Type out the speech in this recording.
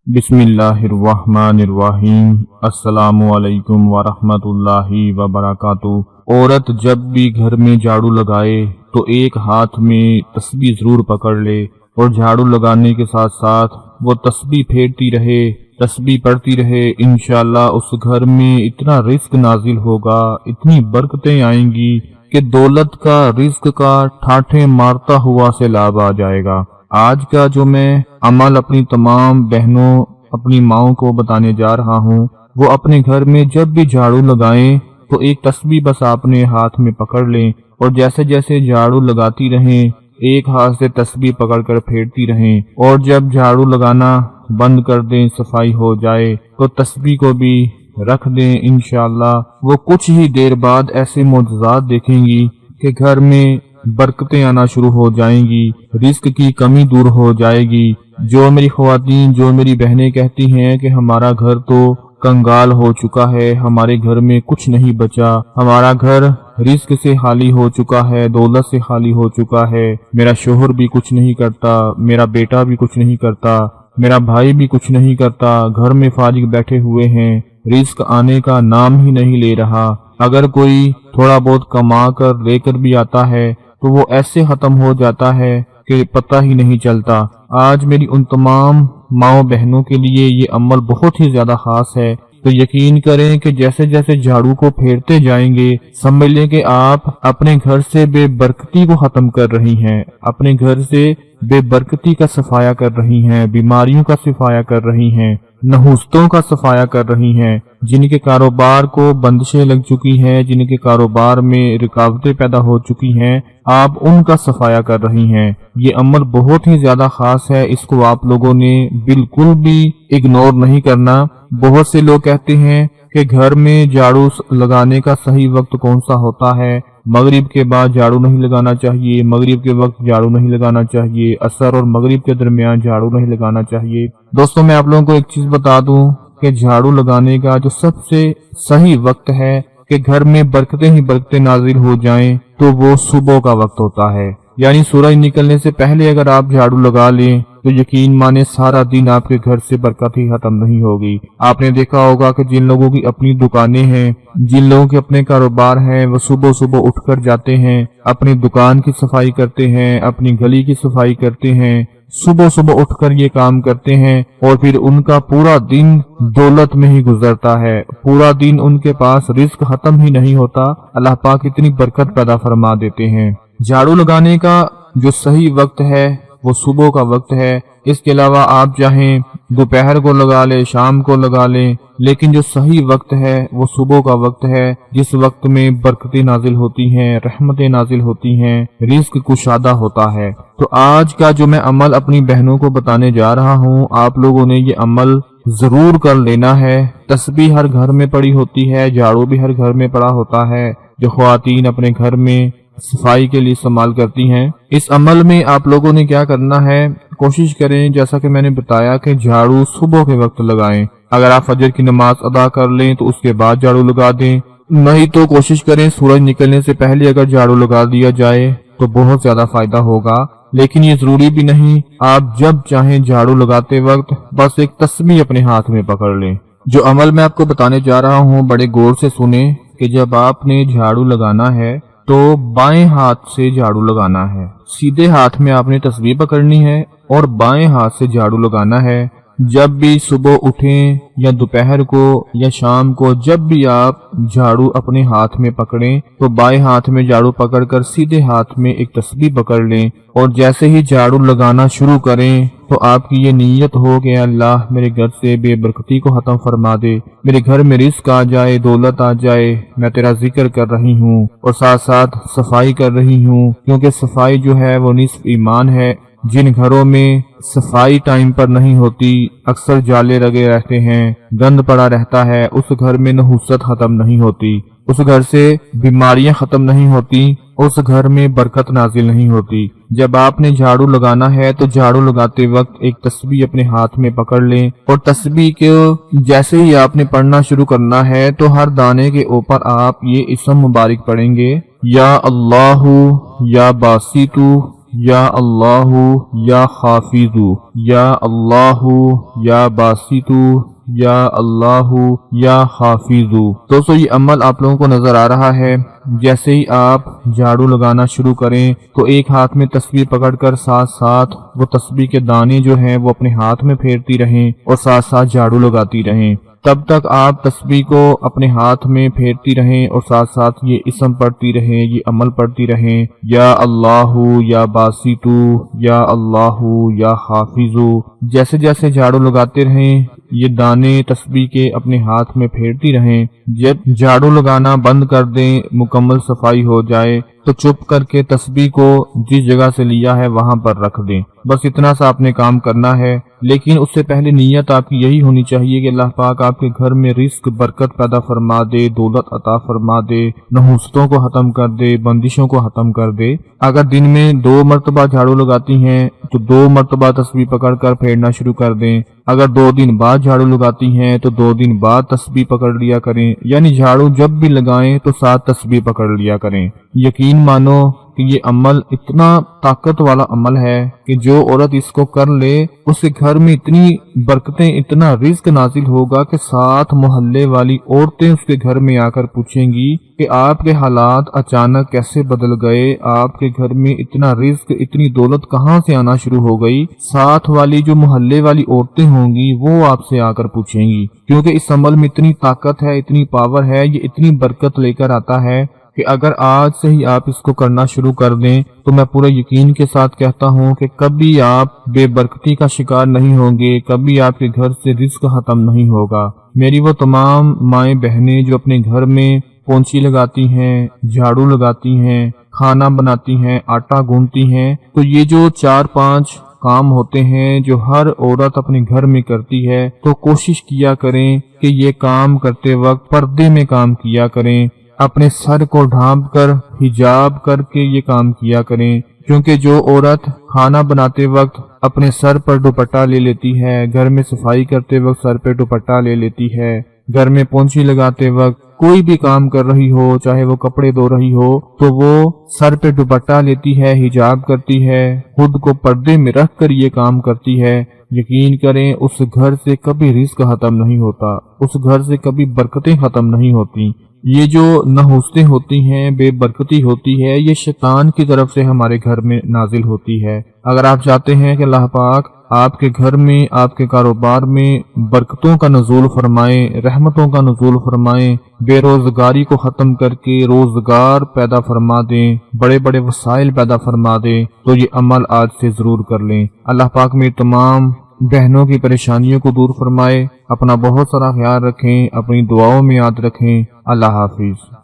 بسم اللہ الرحمن الرحیم۔ السلام علیکم ورحمۃ اللہ وبرکاتہ۔ عورت جب بھی گھر میں جھاڑو لگائے تو ایک ہاتھ میں تسبیح ضرور پکڑ لے اور جھاڑو لگانے کے ساتھ ساتھ وہ تسبیح پھیرتی رہے، تسبیح پڑھتی رہے۔ انشاءاللہ اس گھر میں اتنا رزق نازل ہوگا، اتنی برکتیں آئیں گی کہ دولت کا، رزق کا ٹھاٹھیں مارتا ہوا سیلاب آ جائے گا۔ آج کا جو میں عمل اپنی تمام بہنوں، اپنی ماؤں کو بتانے جا رہا ہوں، وہ اپنے گھر میں جب بھی جھاڑو لگائیں تو ایک تسبیح بس اپنے ہاتھ میں پکڑ لیں اور جیسے جیسے جھاڑو لگاتی رہیں ایک ہاتھ سے تسبیح پکڑ کر پھیرتی رہیں، اور جب جھاڑو لگانا بند کر دیں، صفائی ہو جائے تو تسبیح کو بھی رکھ دیں۔ انشاءاللہ وہ کچھ ہی دیر بعد ایسے معجزات دیکھیں گی کہ گھر میں برکتیں آنا شروع ہو جائیں گی، رزق کی کمی دور ہو جائے گی۔ جو میری خواتین، جو میری بہنیں کہتی ہیں کہ ہمارا گھر تو کنگال ہو چکا ہے، ہمارے گھر میں کچھ نہیں بچا، ہمارا گھر رزق سے خالی ہو چکا ہے، دولت سے خالی ہو چکا ہے، میرا شوہر بھی کچھ نہیں کرتا، میرا بیٹا بھی کچھ نہیں کرتا، میرا بھائی بھی کچھ نہیں کرتا، گھر میں فارغ بیٹھے ہوئے ہیں، رزق آنے کا نام ہی نہیں لے رہا۔ اگر کوئی تھوڑا بہت کما کر لے کر بھی آتا ہے تو وہ ایسے ختم ہو جاتا ہے کہ پتہ ہی نہیں چلتا۔ آج میری ان تمام ماؤں بہنوں کے لیے یہ عمل بہت ہی زیادہ خاص ہے، تو یقین کریں کہ جیسے جیسے جھاڑو کو پھیرتے جائیں گے سمجھ لیں کہ آپ اپنے گھر سے بے برکتی کو ختم کر رہی ہیں، اپنے گھر سے بے برکتی کا صفایا کر رہی ہیں، بیماریوں کا صفایا کر رہی ہیں، نحوستوں کا صفایا کر رہی ہیں، جن کے کاروبار کو بندشیں لگ چکی ہیں، جن کے کاروبار میں رکاوٹیں پیدا ہو چکی ہیں، آپ ان کا صفایا کر رہی ہیں۔ یہ عمل بہت ہی زیادہ خاص ہے، اس کو آپ لوگوں نے بالکل بھی اگنور نہیں کرنا۔ بہت سے لوگ کہتے ہیں کہ گھر میں جھاڑو لگانے کا صحیح وقت کون سا ہوتا ہے، مغرب کے بعد جھاڑو نہیں لگانا چاہیے، مغرب کے وقت جھاڑو نہیں لگانا چاہیے، عصر اور مغرب کے درمیان جھاڑو نہیں لگانا چاہیے۔ دوستوں میں آپ لوگوں کو ایک چیز بتا دوں کہ جھاڑو لگانے کا جو سب سے صحیح وقت ہے کہ گھر میں برکتیں ہی برکتیں نازل ہو جائیں تو وہ صبح کا وقت ہوتا ہے، یعنی سورج نکلنے سے پہلے اگر آپ جھاڑو لگا لیں تو یقین مانے سارا دن آپ کے گھر سے برکت ہی ختم نہیں ہوگی۔ آپ نے دیکھا ہوگا کہ جن لوگوں کی اپنی دکانیں ہیں، جن لوگوں کے اپنے کاروبار ہیں، وہ صبح صبح اٹھ کر جاتے ہیں، اپنی دکان کی صفائی کرتے ہیں، اپنی گلی کی صفائی کرتے ہیں، صبح صبح اٹھ کر یہ کام کرتے ہیں اور پھر ان کا پورا دن دولت میں ہی گزرتا ہے، پورا دن ان کے پاس رزق ختم ہی نہیں ہوتا، اللہ پاک اتنی برکت پیدا فرما دیتے ہیں۔ جھاڑو لگانے کا جو صحیح وقت ہے وہ صبح کا وقت ہے، اس کے علاوہ آپ چاہیں دوپہر کو لگا لیں، شام کو لگا لیں، لیکن جو صحیح وقت ہے وہ صبح کا وقت ہے، جس وقت میں برکتیں نازل ہوتی ہیں، رحمتیں نازل ہوتی ہیں، رزق کشادہ ہوتا ہے۔ تو آج کا جو میں عمل اپنی بہنوں کو بتانے جا رہا ہوں، آپ لوگوں نے یہ عمل ضرور کر لینا ہے۔ تسبیح ہر گھر میں پڑی ہوتی ہے، جھاڑو بھی ہر گھر میں پڑا ہوتا ہے، جو خواتین اپنے گھر میں صفائی کے لیے استعمال کرتی ہیں۔ اس عمل میں آپ لوگوں نے کیا کرنا ہے، کوشش کریں جیسا کہ میں نے بتایا کہ جھاڑو صبح کے وقت لگائیں۔ اگر آپ فجر کی نماز ادا کر لیں تو اس کے بعد جھاڑو لگا دیں، نہیں تو کوشش کریں سورج نکلنے سے پہلے اگر جھاڑو لگا دیا جائے تو بہت زیادہ فائدہ ہوگا۔ لیکن یہ ضروری بھی نہیں، آپ جب چاہیں جھاڑو لگاتے وقت بس ایک تسبیح اپنے ہاتھ میں پکڑ لیں۔ جو عمل میں آپ کو بتانے جا رہا ہوں بڑے غور سے سنیں کہ جب آپ نے جھاڑو لگانا ہے تو بائیں ہاتھ سے جھاڑو لگانا ہے، سیدھے ہاتھ میں آپ نے تسبیح پکڑنی ہے اور بائیں ہاتھ سے جھاڑو لگانا ہے۔ جب بھی صبح اٹھیں یا دوپہر کو یا شام کو، جب بھی آپ جھاڑو اپنے ہاتھ میں پکڑیں تو بائیں ہاتھ میں جھاڑو پکڑ کر سیدھے ہاتھ میں ایک تسبیح پکڑ لیں، اور جیسے ہی جھاڑو لگانا شروع کریں تو آپ کی یہ نیت ہو کہ اللہ میرے گھر سے بے برکتی کو ختم فرما دے، میرے گھر میں رزق آ جائے، دولت آ جائے، میں تیرا ذکر کر رہی ہوں اور ساتھ ساتھ صفائی کر رہی ہوں، کیونکہ صفائی جو ہے وہ نصف ایمان ہے۔ جن گھروں میں صفائی ٹائم پر نہیں ہوتی، اکثر جالے لگے رہتے ہیں، گند پڑا رہتا ہے، اس گھر میں نحوست ختم نہیں ہوتی، اس گھر سے بیماریاں ختم نہیں ہوتی، اس گھر میں برکت نازل نہیں ہوتی۔ جب آپ نے جھاڑو لگانا ہے تو جھاڑو لگاتے وقت ایک تسبیح اپنے ہاتھ میں پکڑ لیں، اور تسبیح کو جیسے ہی آپ نے پڑھنا شروع کرنا ہے تو ہر دانے کے اوپر آپ یہ اسم مبارک پڑھیں گے، یا اللہ، یا باسطو، یا اللہ یا حافظ، یا اللہ یا باسط، یا اللہ یا حافظ۔ دوستو یہ عمل آپ لوگوں کو نظر آ رہا ہے، جیسے ہی آپ جھاڑو لگانا شروع کریں تو ایک ہاتھ میں تسبیح پکڑ کر ساتھ ساتھ وہ تسبیح کے دانے جو ہیں وہ اپنے ہاتھ میں پھیرتی رہیں اور ساتھ ساتھ جھاڑو لگاتی رہیں۔ تب تک آپ تسبیح کو اپنے ہاتھ میں پھیرتی رہیں اور ساتھ ساتھ یہ اسم پڑھتی رہیں، یہ عمل پڑھتی رہیں، یا اللہ یا باسط، یا اللہ یا حافظ۔ جیسے جیسے جھاڑو لگاتے رہیں یہ دانے تسبیح کے اپنے ہاتھ میں پھیرتی رہیں۔ جب جھاڑو لگانا بند کر دیں، مکمل صفائی ہو جائے تو چپ کر کے تسبیح کو جس جگہ سے لیا ہے وہاں پر رکھ دیں۔ بس اتنا سا آپ نے کام کرنا ہے، لیکن اس سے پہلے نیت آپ کی یہی ہونی چاہیے کہ اللہ پاک آپ کے گھر میں رزق برکت پیدا فرما دے، دولت عطا فرما دے، نحوستوں کو ختم کر دے، بندشوں کو ختم کر دے۔ اگر دن میں 2 مرتبہ جھاڑو لگاتی ہیں تو 2 مرتبہ تسبیح پکڑ کر پھیرنا شروع کر دیں۔ اگر 2 دن بعد جھاڑو لگاتی ہیں تو 2 دن بعد تسبیح پکڑ لیا کریں، یعنی جھاڑو جب بھی لگائیں تو ساتھ تسبیح پکڑ لیا کریں۔ یقین مانو کہ یہ عمل اتنا طاقت والا عمل ہے کہ جو عورت اس کو کر لے اس کے گھر میں اتنی برکتیں، اتنا رزق نازل ہوگا کہ 7 محلے والی عورتیں اس کے گھر میں آ کر پوچھیں گی کہ آپ کے حالات اچانک کیسے بدل گئے، آپ کے گھر میں اتنا رزق، اتنی دولت کہاں سے آنا شروع ہو گئی۔ 7 والی جو محلے والی عورتیں ہوں گی وہ آپ سے آ کر پوچھیں گی، کیونکہ اس عمل میں اتنی طاقت ہے، اتنی پاور ہے، یہ اتنی برکت لے کر آتا ہے کہ اگر آج سے ہی آپ اس کو کرنا شروع کر دیں تو میں پورے یقین کے ساتھ کہتا ہوں کہ کبھی آپ بے برکتی کا شکار نہیں ہوں گے، کبھی آپ کے گھر سے رزق ختم نہیں ہوگا۔ میری وہ تمام مائیں بہنیں جو اپنے گھر میں پونچھی لگاتی ہیں، جھاڑو لگاتی ہیں، کھانا بناتی ہیں، آٹا گوندتی ہیں، تو یہ جو 4-5 کام ہوتے ہیں جو ہر عورت اپنے گھر میں کرتی ہے، تو کوشش کیا کریں کہ یہ کام کرتے وقت پردے میں کام کیا کریں، اپنے سر کو ڈھانپ کر حجاب کر کے یہ کام کیا کریں، کیونکہ جو عورت کھانا بناتے وقت اپنے سر پر دوپٹہ لے لیتی ہے، گھر میں صفائی کرتے وقت سر پہ دوپٹہ لے لیتی ہے، گھر میں پونچھی لگاتے وقت کوئی بھی کام کر رہی ہو، چاہے وہ کپڑے دھو رہی ہو، تو وہ سر پہ دوپٹہ لیتی ہے، حجاب کرتی ہے، خود کو پردے میں رکھ کر یہ کام کرتی ہے، یقین کریں اس گھر سے کبھی رزق ختم نہیں ہوتا، اس گھر سے کبھی برکتیں ختم نہیں ہوتی۔ یہ جو نحوستیں ہوتی ہیں، بے برکتی ہوتی ہے، یہ شیطان کی طرف سے ہمارے گھر میں نازل ہوتی ہے۔ اگر آپ چاہتے ہیں کہ اللہ پاک آپ کے گھر میں، آپ کے کاروبار میں برکتوں کا نزول فرمائیں، رحمتوں کا نزول فرمائیں، بے روزگاری کو ختم کر کے روزگار پیدا فرما دیں، بڑے بڑے وسائل پیدا فرما دیں، تو یہ عمل آج سے ضرور کر لیں۔ اللہ پاک میں تمام بہنوں کی پریشانیوں کو دور فرمائے۔ اپنا بہت سارا خیال رکھیں، اپنی دعاؤں میں یاد رکھیں۔ اللہ حافظ۔